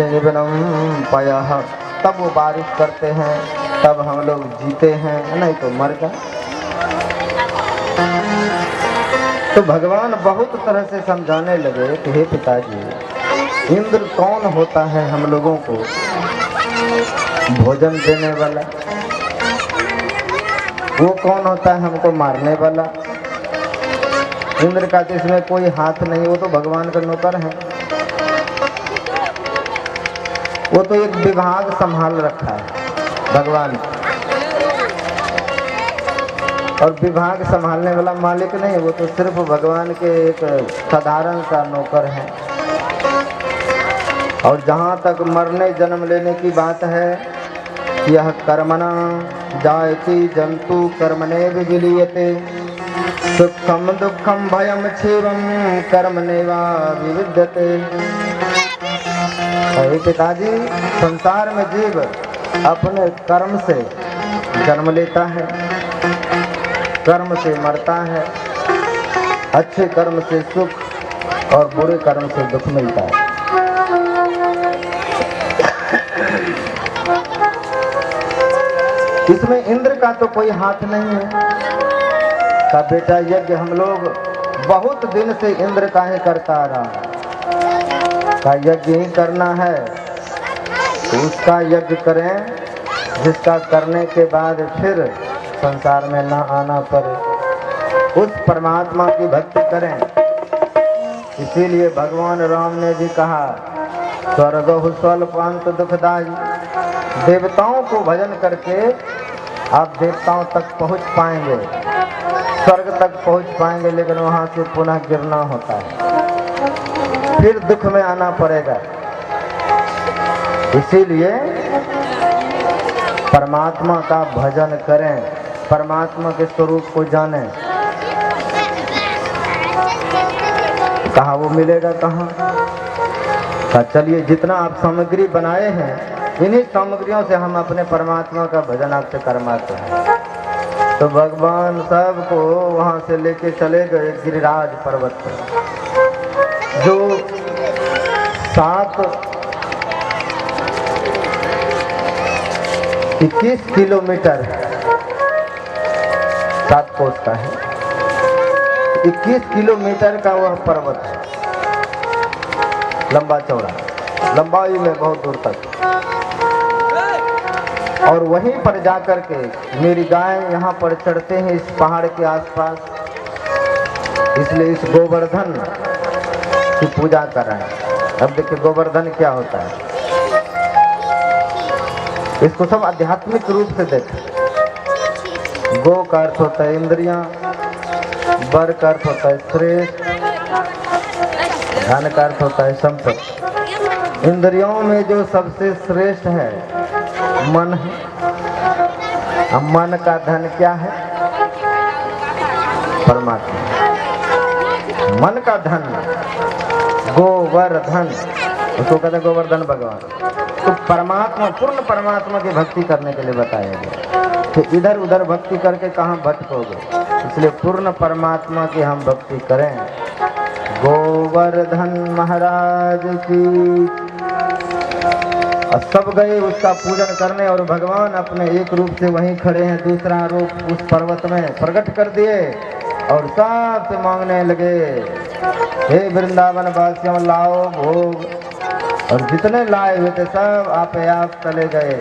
जीवनम पयः, तब वो बारिश करते हैं, तब हम लोग जीते हैं, नहीं तो मर गए। तो भगवान बहुत तरह से समझाने लगे कि हे पिताजी, इंद्र कौन होता है हम लोगों को भोजन देने वाला, वो कौन होता है हमको मारने वाला। इंद्र का तो इसमें कोई हाथ नहीं, वो तो भगवान का नौकर है। वो तो एक विभाग संभाल रखा है भगवान, और विभाग संभालने वाला मालिक नहीं, वो तो सिर्फ भगवान के एक साधारण सा नौकर है। और जहाँ तक मरने जन्म लेने की बात है, यह कर्मणा जायति जंतु कर्मणेव विलीयते, सुखम दुखम भयम क्षेमम कर्मणेवा विविध्यते। अरे पिताजी, संसार में जीव अपने कर्म से जन्म लेता है, कर्म से मरता है। अच्छे कर्म से सुख और बुरे कर्म से दुख मिलता है। इसमें इंद्र का तो कोई हाथ नहीं है। का बेटा यज्ञ हम लोग बहुत दिन से इंद्र का ही करता आ रहा, का यज्ञ ही करना है तो उसका यज्ञ करें, जिसका करने के बाद फिर संसार में ना आना पड़े, उस परमात्मा की भक्ति करें। इसीलिए भगवान राम ने भी कहा, स्वर्गहु स्वल्पांत दुखदायी, देवताओं को भजन करके आप देवताओं तक पहुंच पाएंगे, स्वर्ग तक पहुंच पाएंगे, लेकिन वहां से पुनः गिरना होता है, फिर दुख में आना पड़ेगा। इसीलिए परमात्मा का भजन करें, परमात्मा के स्वरूप को जानें। कहाँ वो मिलेगा, कहाँ का? चलिए, जितना आप सामग्री बनाए हैं, इन्हीं सामग्रियों से हम अपने परमात्मा का भजन आपसे करवाते हैं। तो भगवान सबको वहां से लेके चले गए गिरिराज पर्वत पर, जो 21 किलोमीटर 7 कोस का है। 21 किलोमीटर का वह पर्वत है, लंबा चौड़ा, लंबाई में बहुत दूर तक। और वहीं पर जाकर के मेरी गाय यहाँ पर चढ़ते हैं इस पहाड़ के आसपास, इसलिए इस गोवर्धन की पूजा कर रहे हैं। अब देखिए गोवर्धन क्या होता है, इसको सब आध्यात्मिक रूप से देखें। गो का अर्थ होता है इंद्रियां, वर का अर्थ होता है श्रेष्ठ, धन का अर्थ होता है संपत्ति। इंद्रियों में जो सबसे श्रेष्ठ है मन है। अब मन का धन क्या है? परमात्मा। मन का धन गोवर्धन, उसको कहते हैं गोवर्धन भगवान। तो परमात्मा, पूर्ण परमात्मा की भक्ति करने के लिए बताया गया कि इधर उधर भक्ति करके कहाँ भटकोगे, इसलिए पूर्ण परमात्मा की हम भक्ति करें। गोवर्धन महाराज की। और सब गए उसका पूजन करने, और भगवान अपने एक रूप से वहीं खड़े हैं, दूसरा रूप उस पर्वत में प्रकट कर दिए और सबसे मांगने लगे, हे वृंदावन वासियों लाओ भोग। और जितने लाए हुए थे सब आप चले गए।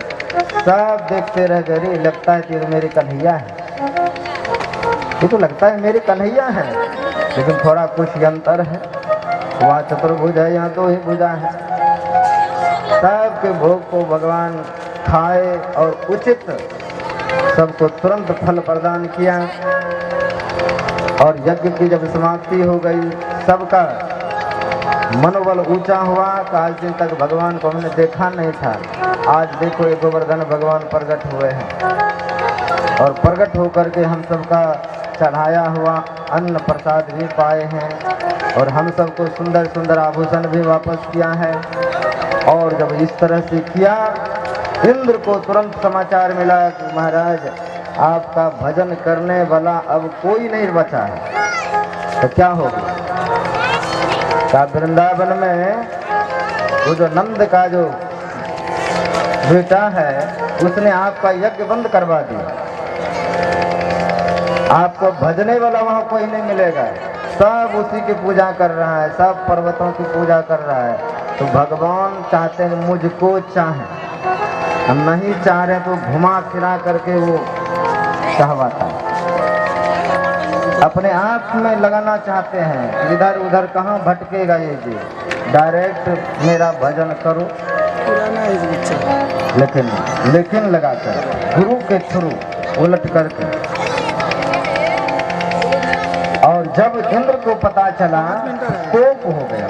सब देखते रह गए, लगता है कि ये मेरी कन्हैया है, ये तो लगता है मेरी कन्हैया है, लेकिन थोड़ा कुछ अंतर है। वहाँ चतुर्भुज है, यहाँ 2 ही भुजा है। सबके भोग को भगवान खाए और उचित सबको तुरंत फल प्रदान किया। और यज्ञ की जब समाप्ति हो गई, सबका मनोबल ऊंचा हुआ। तो आज दिन तक भगवान को हमने देखा नहीं था, आज देखो ये गोवर्धन भगवान प्रकट हुए हैं, और प्रकट होकर के हम सबका चढ़ाया हुआ अन्न प्रसाद भी पाए हैं, और हम सबको सुंदर सुंदर आभूषण भी वापस किया है। और जब इस तरह से किया, इंद्र को तुरंत समाचार मिला कि महाराज आपका भजन करने वाला अब कोई नहीं बचा है। तो क्या होगा? का वृंदावन में वो जो नंद का जो बेटा है उसने आपका यज्ञ बंद करवा दिया। आपको भजने वाला वहां कोई नहीं मिलेगा, सब उसी की पूजा कर रहा है, सब पर्वतों की पूजा कर रहा है। तो भगवान चाहते हैं मुझको चाहें, हम नहीं चाह रहे तो घुमा फिरा करके वो चाहवाता है, अपने आप में लगाना चाहते हैं, इधर उधर कहाँ भटकेगा ये जी, डायरेक्ट मेरा भजन करो। लेकिन लगाकर गुरु के थ्रू उलट करके। और जब इंद्र को पता चला, कोप हो गया,